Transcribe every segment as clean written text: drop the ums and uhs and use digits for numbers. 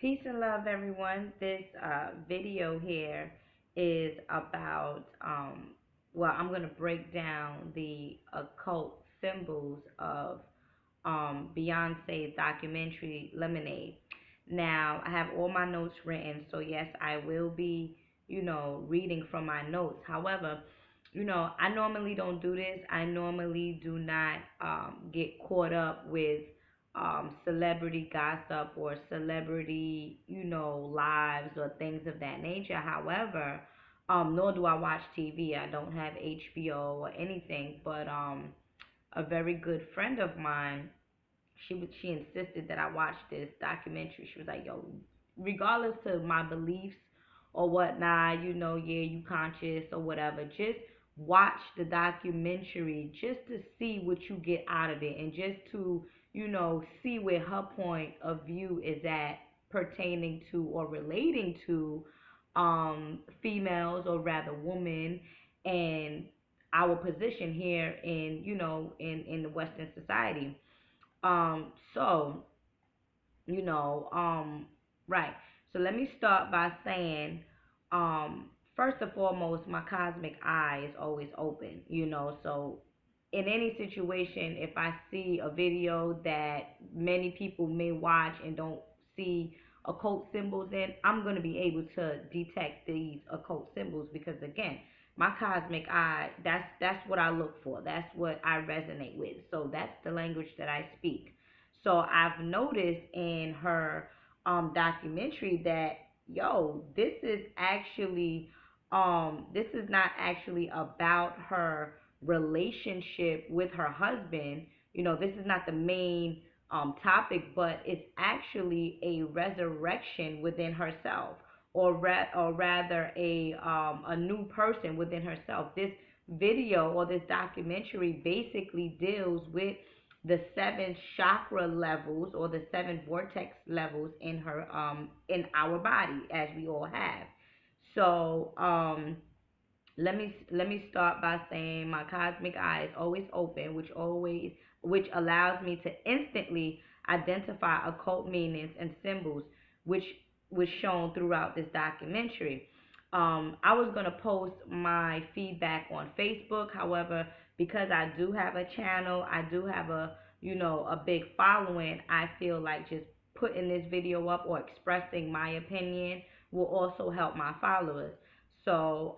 Peace and love, everyone. This video here is about, I'm going to break down the occult symbols of Beyonce's documentary Lemonade. Now, I have all my notes written, so yes, I will be, reading from my notes. However, I normally don't do this. I normally do not get caught up with celebrity gossip or celebrity, lives or things of that nature. However, nor do I watch TV. I don't have HBO or anything, but a very good friend of mine, she insisted that I watch this documentary. She was like, "Yo, regardless to my beliefs or whatnot, yeah, you conscious or whatever, just watch the documentary just to see what you get out of it and just to, see where her point of view is at pertaining to or relating to females or rather women and our position here in, in the Western society." So, you know, um, right. So let me start by saying, first and foremost, my cosmic eye is always open, so in any situation, if I see a video that many people may watch and don't see occult symbols in, I'm going to be able to detect these occult symbols because again, my cosmic eye, that's what I look for. That's what I resonate with. So that's the language that I speak. So I've noticed in her documentary that this is not actually about her relationship with her husband. This is not the main topic, but it's actually a resurrection within herself, or rather a new person within herself. This video or this documentary basically deals with the seven chakra levels or the seven vortex levels in her in our body as we all have. So let me start by saying my cosmic eye is always open, which allows me to instantly identify occult meanings and symbols, which was shown throughout this documentary. I was gonna post my feedback on Facebook. However, because I do have a channel, I do have a big following. I feel like just putting this video up or expressing my opinion will also help my followers. So,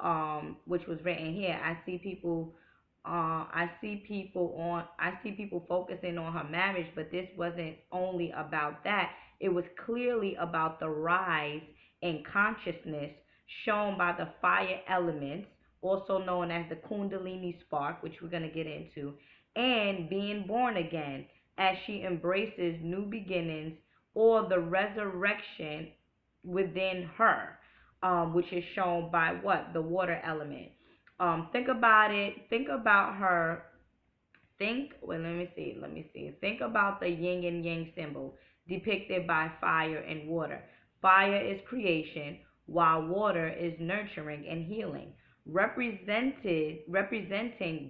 which was written here. I see people focusing on her marriage, but this wasn't only about that. It was clearly about the rise in consciousness shown by the fire elements, also known as the Kundalini spark, which we're gonna get into, and being born again as she embraces new beginnings or the resurrection within her, which is shown by what? The water element. Think about it. Think about her. Let me see. Think about the yin and yang symbol depicted by fire and water. Fire is creation, while water is nurturing and healing. Representing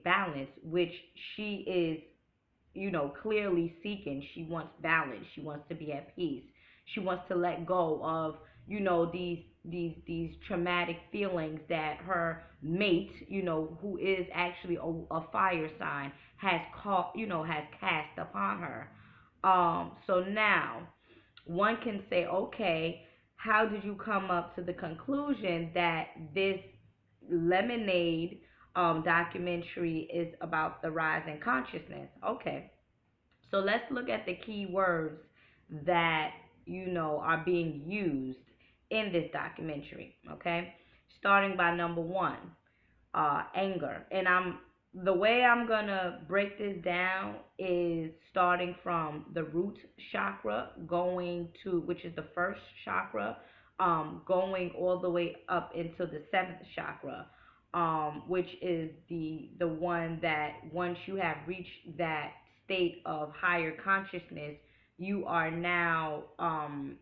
balance, which she is, clearly seeking. She wants balance. She wants to be at peace. She wants to let go of, these traumatic feelings that her mate, who is actually a fire sign, has caught, has cast upon her. So now one can say, okay, how did you come up to the conclusion that this Lemonade documentary is about the rise in consciousness? Okay, so let's look at the key words that are being used in this documentary. Okay, starting by number one, anger. And the way I'm gonna break this down is starting from the root chakra, going to, which is the first chakra, going all the way up into the seventh chakra, which is the one that once you have reached that state of higher consciousness, you are now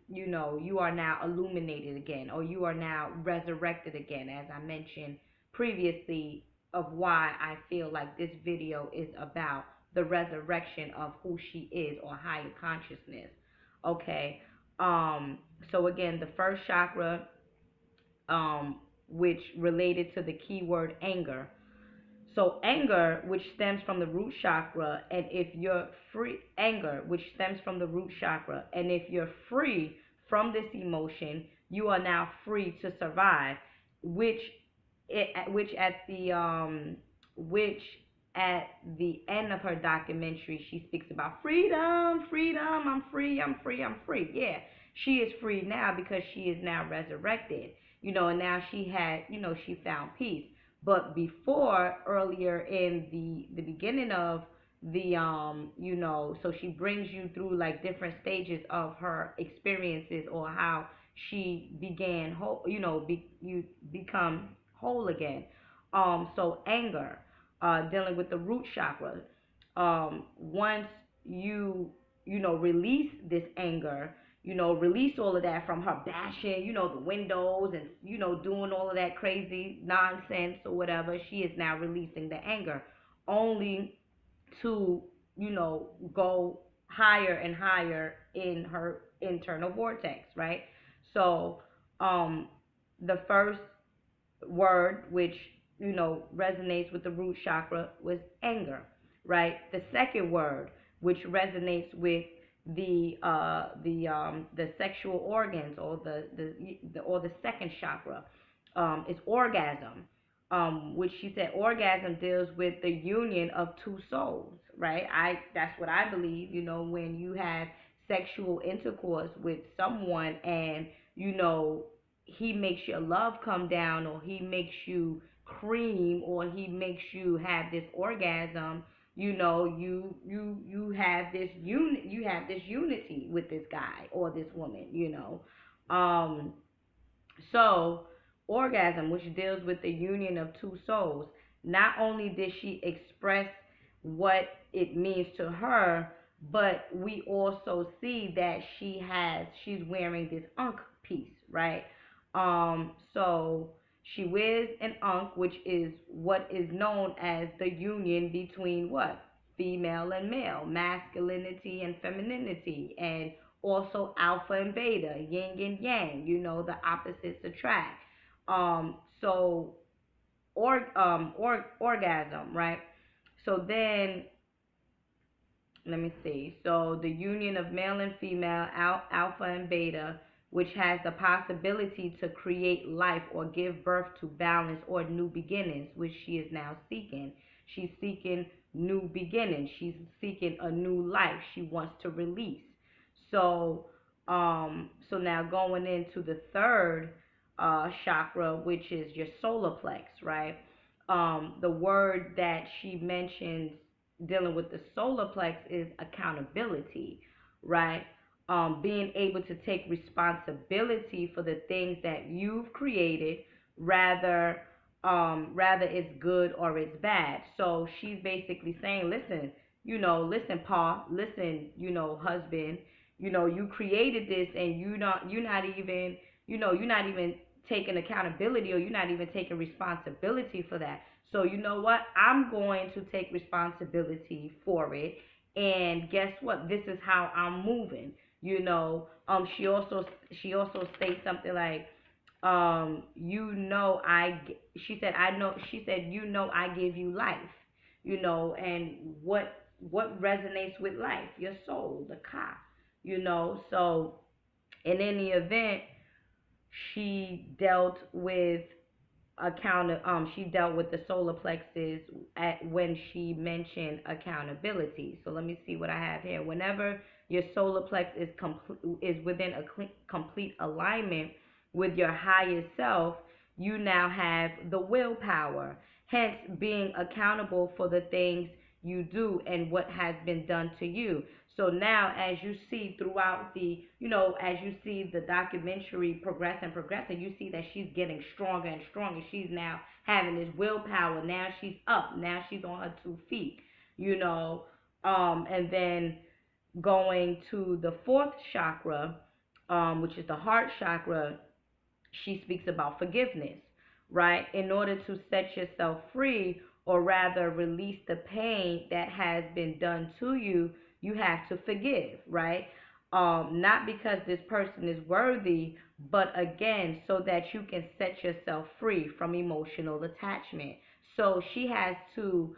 you are now illuminated again, or you are now resurrected again, as I mentioned previously, of why I feel like this video is about the resurrection of who she is, or higher consciousness. Okay. So again, the first chakra, which related to the keyword anger. So anger, which stems from the root chakra, and if you're free, anger, which stems from the root chakra, and if you're free from this emotion, you are now free to survive. Which, which at the which at the end of her documentary, she speaks about freedom, freedom. I'm free, I'm free, I'm free. Yeah, she is free now because she is now resurrected. And now she had, she found peace. But before, earlier in the beginning of the so she brings you through like different stages of her experiences, or how she began whole, you become whole again. So anger, dealing with the root chakra. Once you release this anger, release all of that from her bashing, the windows, and, doing all of that crazy nonsense or whatever. She is now releasing the anger, only to, go higher and higher in her internal vortex, right? So, the first word, which, resonates with the root chakra, was anger, right? The second word, which resonates with the sexual organs, or the second chakra, is orgasm. Which she said orgasm deals with the union of two souls, right? That's what I believe. When you have sexual intercourse with someone, and, he makes your love come down, or he makes you cream, or he makes you have this orgasm, you have this unity with this guy or this woman. um so, orgasm, which deals with the union of two souls, not only did she express what it means to her, but we also see that she's wearing this Ankh piece, right? So she wears an Ankh, which is what is known as the union between what? Female and male, masculinity and femininity, and also alpha and beta, yin and yang, the opposites attract. So orgasm, right? So then, let me see. So the union of male and female, alpha and beta, which has the possibility to create life or give birth to balance or new beginnings, which she is now seeking. She's seeking new beginnings. She's seeking a new life. She wants to release. So, so now going into the third chakra, which is your solar plex, right? The word that she mentions dealing with the solar plex is accountability, right? Being able to take responsibility for the things that you've created, rather rather it's good or it's bad. So she's basically saying, listen, listen, Pa, listen, husband, you created this, and you're not even taking accountability, or you're not even taking responsibility for that. So you know what? I'm going to take responsibility for it. And guess what? This is how I'm moving. She also states something like, she said, I give you life, and what resonates with life? Your soul, the ka, so in any event, she dealt with she dealt with the solar plexus when she mentioned accountability. So let me see what I have here. Whenever your solar plex is within a complete alignment with your higher self, you now have the willpower, hence being accountable for the things you do and what has been done to you. So now, as you see throughout as you see the documentary progressing, you see that she's getting stronger and stronger. She's now having this willpower. Now she's up. Now she's on her 2 feet, and then going to the fourth chakra, which is the heart chakra, she speaks about forgiveness, right? In order to set yourself free, or rather release the pain that has been done to you, you have to forgive, right? Not because this person is worthy, but again, so that you can set yourself free from emotional attachment. So she has to,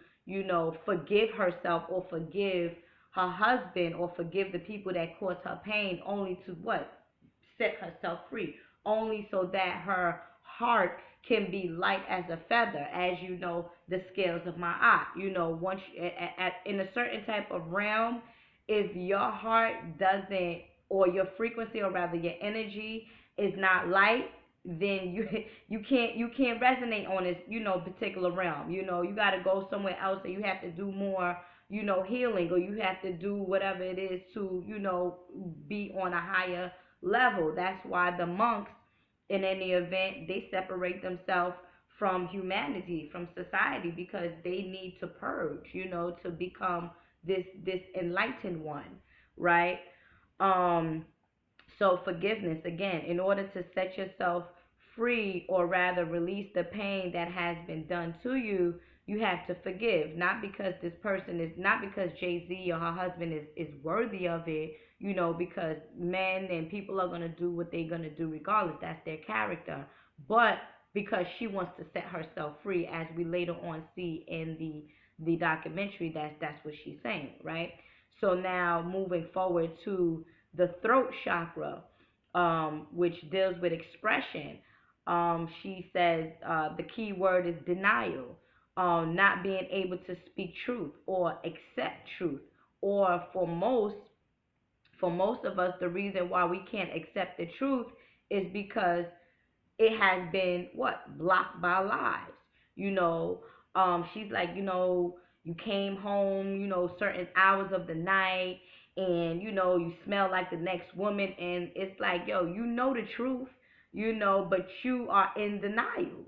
forgive herself or forgive her husband or forgive the people that caused her pain, only to what? Set herself free, only so that her heart can be light as a feather, as the scales of my eye. Once in a certain type of realm, if your heart doesn't, or your frequency, or rather your energy is not light, then you can't resonate on this particular realm. You got to go somewhere else, or you have to do more healing, or you have to do whatever it is to be on a higher level. That's why the monks, in any event, they separate themselves from humanity, from society, because they need to purge, to become this enlightened one, right? Um, so forgiveness, again, in order to set yourself free, or rather release the pain that has been done to you, you have to forgive. Not because this person is, not because Jay-Z or her husband is worthy of it, because men and people are going to do what they're going to do regardless. That's their character. But because she wants to set herself free, as we later on see in the documentary, that's what she's saying, right? So now moving forward to the throat chakra, which deals with expression. She says the key word is denial, not being able to speak truth or accept truth, or for most of us, the reason why we can't accept the truth is because it has been what? Blocked by lies. You know, she's like, you came home, certain hours of the night, and you smell like the next woman, and it's like, yo, the truth, but you are in denial.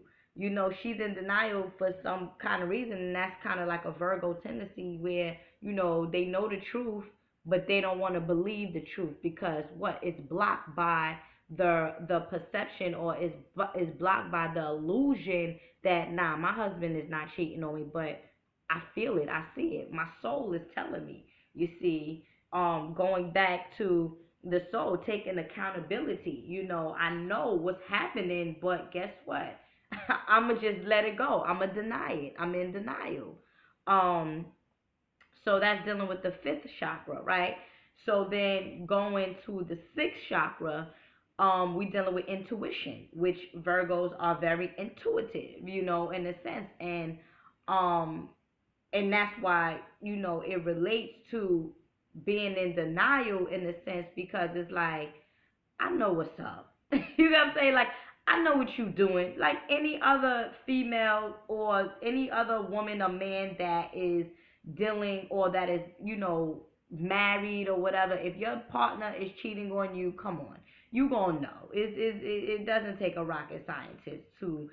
She's in denial for some kind of reason, and that's kind of like a Virgo tendency where, they know the truth, but they don't want to believe the truth because what? It's blocked by the perception, or is blocked by the illusion that, nah, my husband is not cheating on me, but I feel it, I see it, my soul is telling me. You see, going back to the soul taking accountability. I know what's happening, but guess what? I'ma just let it go. I'ma deny it. I'm in denial. Um, so that's dealing with the fifth chakra, right? So then going to the sixth chakra, we dealing with intuition, which Virgos are very intuitive, in a sense, um, and that's why it relates to being in denial in a sense, because it's like, I know what's up. You know what I'm saying? Like, I know what you doing. Like any other female or any other woman or man that is dealing, or that is, married or whatever. If your partner is cheating on you, come on, you gonna know. It doesn't take a rocket scientist to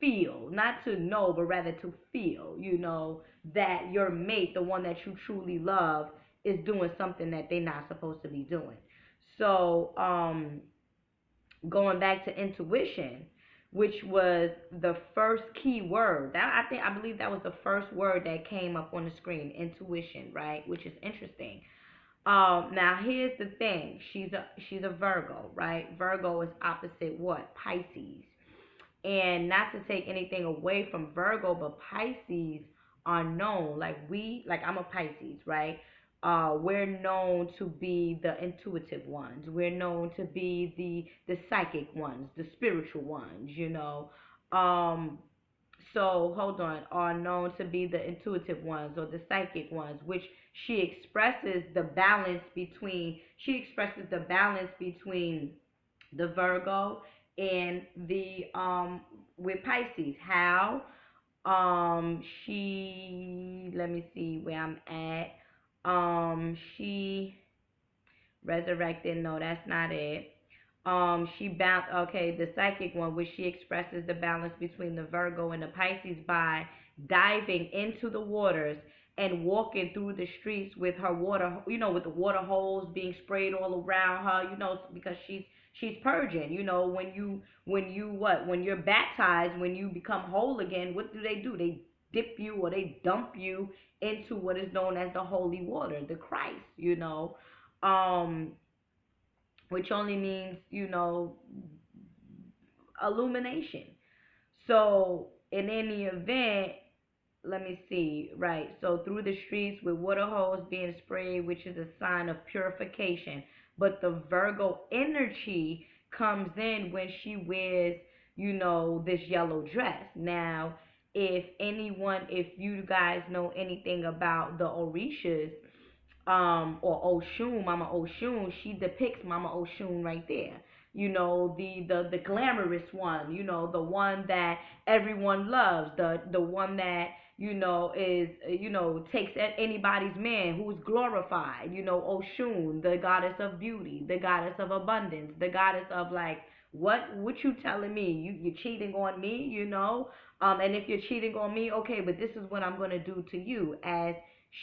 feel, not to know, but rather to feel, that your mate, the one that you truly love, is doing something that they're not supposed to be doing. So, going back to intuition, which was the first key word. I believe that was the first word that came up on the screen, intuition, right? Which is interesting. Now here's the thing. She's a Virgo, right? Virgo is opposite what? Pisces. And not to take anything away from Virgo, but Pisces are known, like I'm a Pisces, right? We're known to be the intuitive ones. We're known to be the psychic ones, the spiritual ones, Um, so hold on, are known to be the intuitive ones or the psychic ones, which she expresses the balance between the Virgo and the with Pisces. How? She, let me see where I'm at. She resurrected. No, that's not it. She bound. Okay, the psychic one, which she expresses the balance between the Virgo and the Pisces by diving into the waters and walking through the streets with her water, with the water holes being sprayed all around her, because she's purging. When you're baptized, when you become whole again, what do? They dip you, or they dump you into what is known as the holy water, the Christ. um, which only means, illumination. So in any event, let me see, right? So through the streets with water hose being sprayed, which is a sign of purification. But the Virgo energy comes in when she wears, this yellow dress. Now, if you guys know anything about the Orishas, or Oshun, Mama Oshun, she depicts Mama Oshun right there. The glamorous one, the one that everyone loves, the one that, is, takes anybody's man, who's glorified, Oshun, the goddess of beauty, the goddess of abundance, the goddess of, like, what you telling me? You're cheating on me, and if you're cheating on me, okay, but this is what I'm gonna do to you, as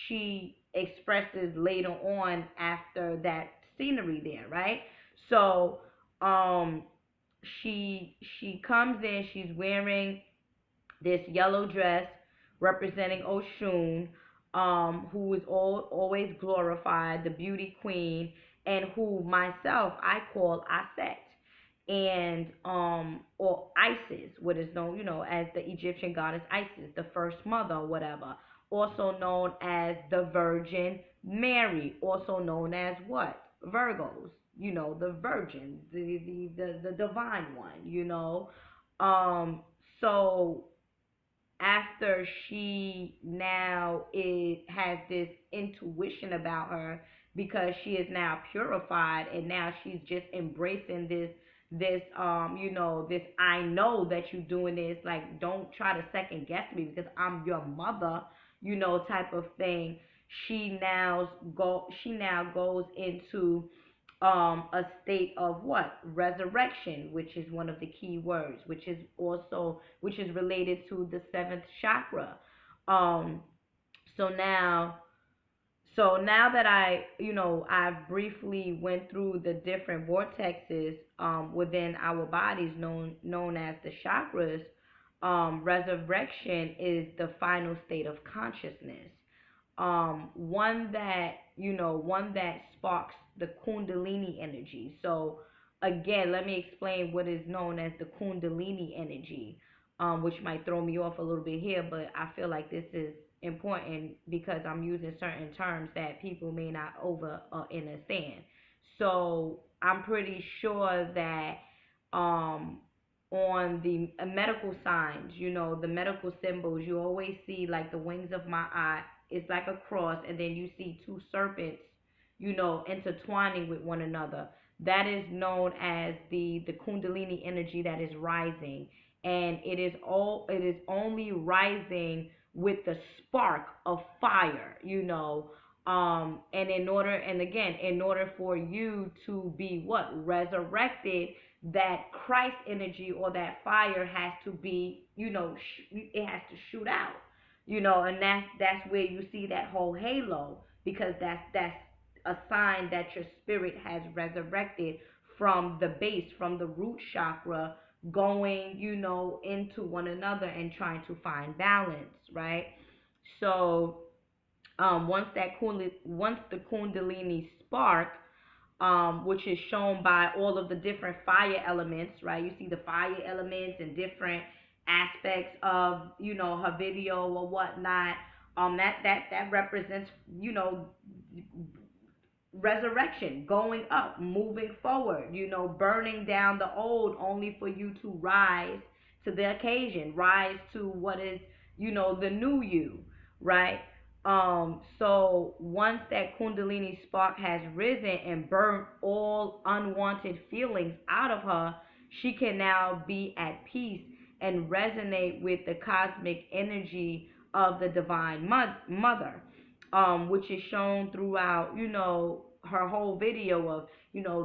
she expresses later on after that scenery there, right? So, um, she comes in. She's wearing this yellow dress representing Oshun, who is always glorified, the beauty queen, and who myself I call Aset, and or Isis, what is known, as the Egyptian goddess Isis, the first mother or whatever, also known as the Virgin Mary, also known as what? Virgos, the virgin, the divine one, Um so after she now has this intuition about her, because she is now purified, and now she's just embracing this I know that you're doing this, like, don't try to second guess me because I'm your mother, type of thing. She now goes into a state of what? Resurrection, which is one of the key words, which is related to the seventh chakra. Um, so now, that I've briefly went through the different vortexes within our bodies, known as the chakras. Resurrection is the final state of consciousness, one that sparks the kundalini energy. So again, let me explain what is known as the kundalini energy, which might throw me off a little bit here, but I feel like this is important because I'm using certain terms that people may not over understand. So I'm pretty sure that um on the medical signs, the medical symbols, you always see, like, the wings of my eye is like a cross, and then you see two serpents, intertwining with one another. That is known as the Kundalini energy that is rising, and it is only rising with the spark of fire, and in order for you to be what? Resurrected, that Christ energy or that fire has to be, it has to shoot out, and that's where you see that whole halo, because that's a sign that your spirit has resurrected from the base, from the root chakra, going, into one another and trying to find balance, right? So, once the kundalini spark, which is shown by all of the different fire elements, right? You see the fire elements and different aspects of, her video or whatnot. That represents, resurrection, going up, moving forward, burning down the old only for you to rise to the occasion, rise to what is, the new you, right? So once that Kundalini spark has risen and burnt all unwanted feelings out of her, she can now be at peace and resonate with the cosmic energy of the divine mother, which is shown throughout, her whole video of,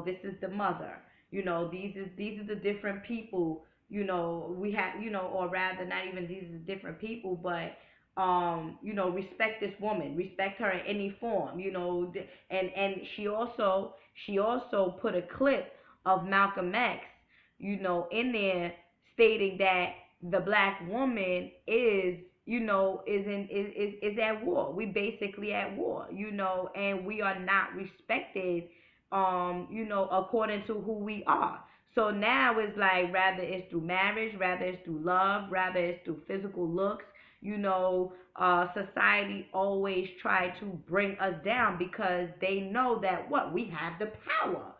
this is the mother, these are the different people, we have, or rather, not even these are the different people, but respect this woman, respect her in any form, and she also put a clip of Malcolm X, in there, stating that the black woman is is at war. We basically at war, and we are not respected, according to who we are. So now it's like, rather it's through marriage, rather it's through love, rather it's through physical looks. Society always try to bring us down because they know that what we have the power.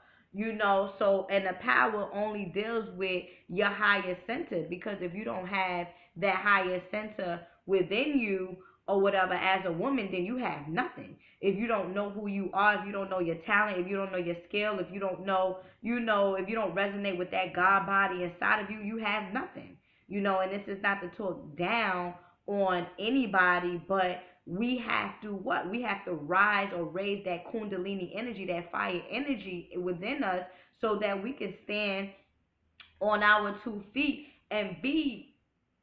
So, and the power only deals with your higher center, because if you don't have that higher center within you or whatever, as a woman, then you have nothing. If you don't know who you are, if you don't know your talent, if you don't know your skill, if you don't know, if you don't resonate with that God body inside of you, you have nothing. And this is not to talk down on anybody, but we have to what? We have to rise or raise that kundalini energy, that fire energy within us, so that we can stand on our 2 feet and be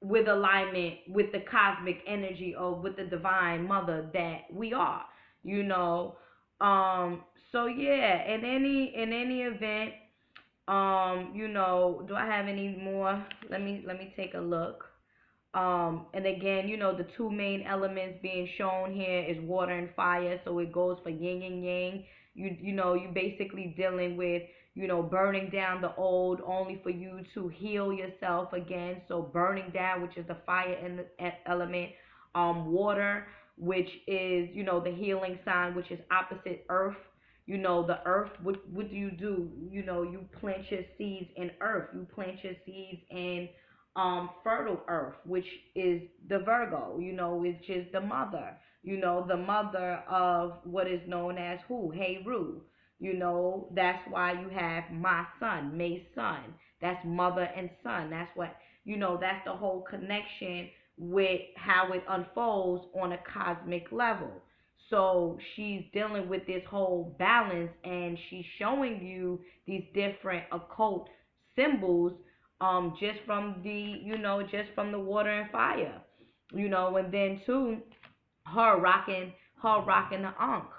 with alignment with the cosmic energy, or with the divine mother that we are, you know. So yeah, in any event, do I have any more? Let me take a look. And again, the two main elements being shown here is water and fire, so it goes for yin and yang. You basically dealing with, burning down the old only for you to heal yourself again. So burning down, which is the fire element, water, which is, the healing sign, which is opposite earth. The earth, what do? You plant your seeds in earth. You plant your seeds in fertile earth, which is the Virgo, which is the mother, the mother of what is known as who? Heru. That's why you have my son, May's son. That's mother and son. That's what, that's the whole connection with how it unfolds on a cosmic level. So she's dealing with this whole balance, and she's showing you these different occult symbols, just from the water and fire, and then too, her rocking the ankh.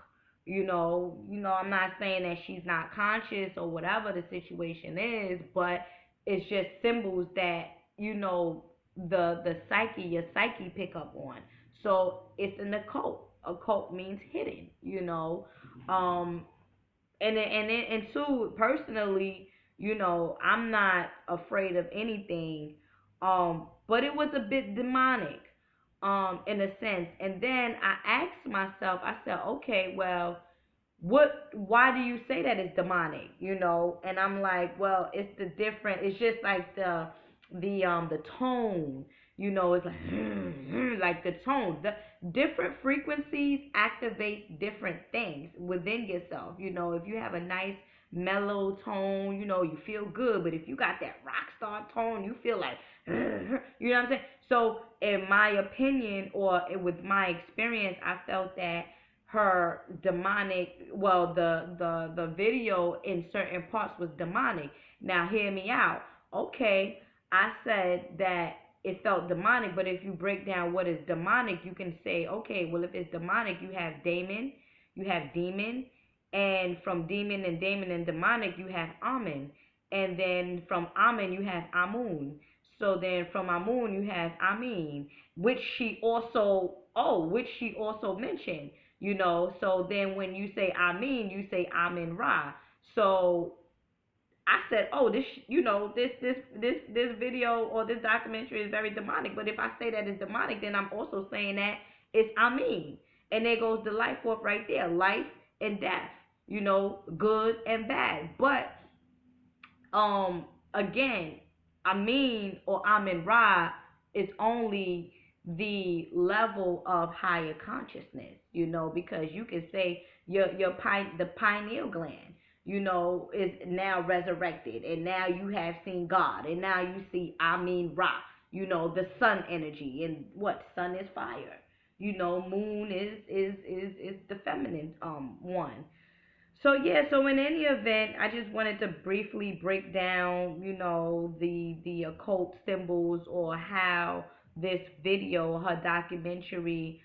I'm not saying that she's not conscious or whatever the situation is, but it's just symbols that, the psyche, your psyche pick up on. So it's an occult. Occult means hidden, and two, personally, I'm not afraid of anything, but it was a bit demonic, in a sense. And then I asked myself, I said, okay, well, why do you say that it's demonic? And I'm like, well, it's the different, it's just like the tone, it's like like the tone, the different frequencies activate different things within yourself. If you have a nice mellow tone, you feel good. But if you got that rock star tone, you feel like, you know what I'm saying? So in my opinion, or with my experience, I felt that her demonic, well, the video in certain parts was demonic. Now hear me out. Okay, I said that it felt demonic, but if you break down what is demonic, you can say, okay, well, if it's demonic, you have demon, and from demon and demonic, you have Amen, and then from Amen, you have Amun. So then from Amun, you have Amin, which she also mentioned, So then when you say Amin, you say Amin Ra. So I said, oh, this video or this documentary is very demonic. But if I say that it's demonic, then I'm also saying that it's Amin. And there goes the life force right there, life and death, good and bad. But again, Amin or Amin Ra is only the level of higher consciousness, because you can say the pineal gland, is now resurrected, and now you have seen God, and now you see Amin Ra, the sun energy, and what sun is fire, moon is the feminine one. So yeah, so in any event, I just wanted to briefly break down, the occult symbols, or how this video, her documentary,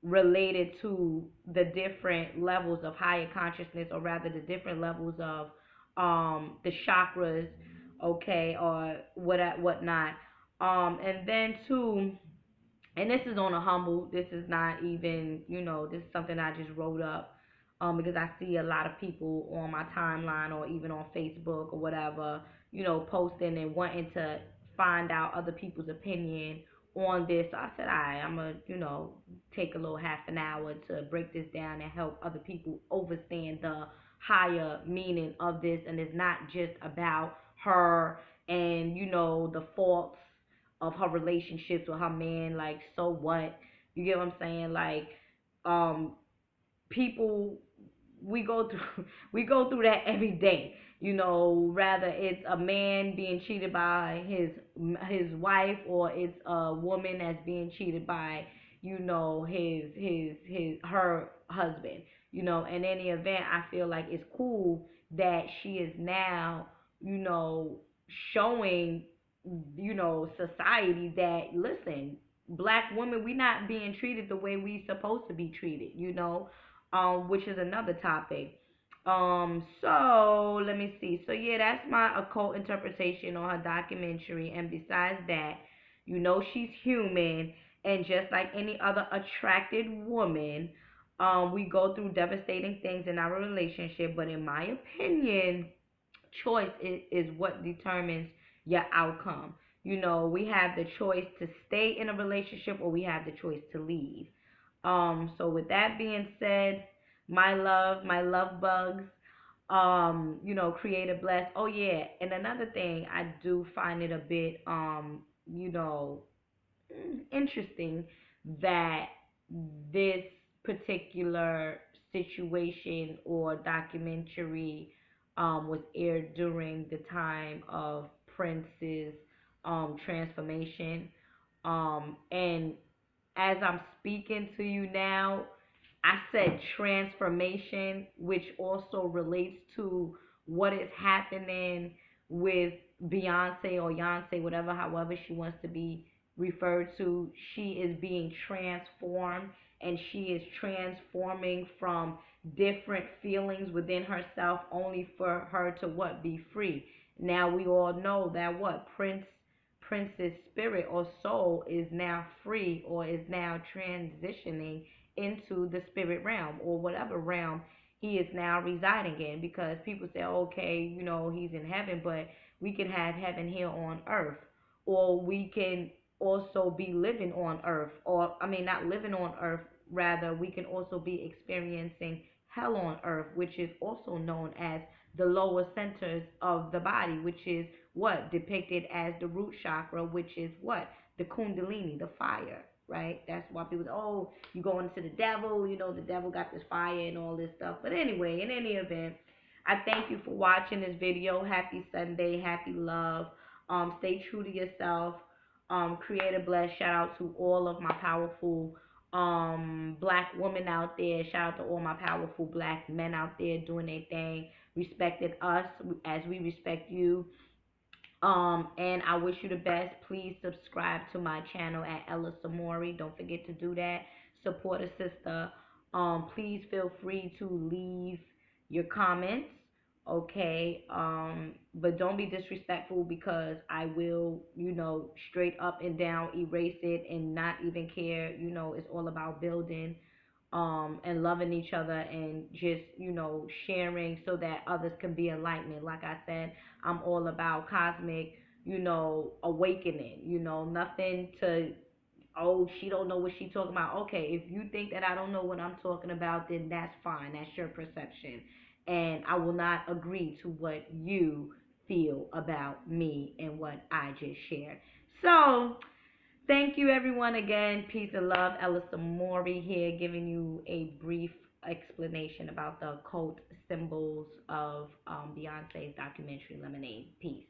related to the different levels of higher consciousness, or rather the different levels of the chakras, okay, or whatnot. And then too, and this is on a humble. This is not even, this is something I just wrote up, because I see a lot of people on my timeline or even on Facebook or whatever, posting and wanting to find out other people's opinion on this. So I said, all right, I'm gonna, take a little half an hour to break this down and help other people understand the higher meaning of this. And it's not just about her and, the faults of her relationships with her man. Like, so what? You get what I'm saying? Like, um people, we go through we go through that every day. Rather it's a man being cheated by his wife, or it's a woman that's being cheated by, her husband. In any event, I feel like it's cool that she is now, you know showing, society that, listen, black women, we not being treated the way we supposed to be treated, which is another topic. So let me see. So yeah, that's my occult interpretation on her documentary. And besides that, she's human, and just like any other attracted woman, we go through devastating things in our relationship. But in my opinion, choice is what determines your outcome. We have the choice to stay in a relationship, or we have the choice to leave. So with that being said, my love bugs, creative bless. Oh yeah, and another thing, I do find it a bit, interesting that this particular situation or documentary, was aired during the time of Prince's, transformation. And as I'm speaking to you now, I said transformation, which also relates to what is happening with Beyonce or Yonsei, whatever, however she wants to be referred to. She is being transformed, and she is transforming from different feelings within herself, only for her to what, be free. Now we all know that what, Prince's spirit or soul is now free, or is now transitioning into the spirit realm, or whatever realm he is now residing in. Because people say, okay, he's in heaven, but we can have heaven here on earth, or we can also be living on earth, or I mean, not living on earth, rather we can also be experiencing hell on earth, which is also known as the lower centers of the body, which is what, depicted as the root chakra, which is what, the kundalini, the fire, right? That's why people say, oh, you going to the devil, the devil got this fire and all this stuff. But anyway, in any event, I thank you for watching this video. Happy Sunday, happy love. Stay true to yourself. Create a bless. Shout out to all of my powerful black women out there. Shout out to all my powerful black men out there doing their thing, respecting us as we respect you. And I wish you the best. Please subscribe to my channel at Ella Samory. Don't forget to do that. Support a sister. Please feel free to leave your comments. Okay. But don't be disrespectful, because I will, straight up and down erase it and not even care. It's all about building, and loving each other, and just, sharing so that others can be enlightened. Like I said, I'm all about cosmic, awakening. Nothing to, oh, she don't know what she talking about. Okay, if you think that I don't know what I'm talking about, then that's fine. That's your perception, and I will not agree to what you feel about me and what I just shared. So thank you, everyone. Again, peace and love. Ella Mori here, giving you a brief explanation about the occult symbols of Beyonce's documentary Lemonade. Peace.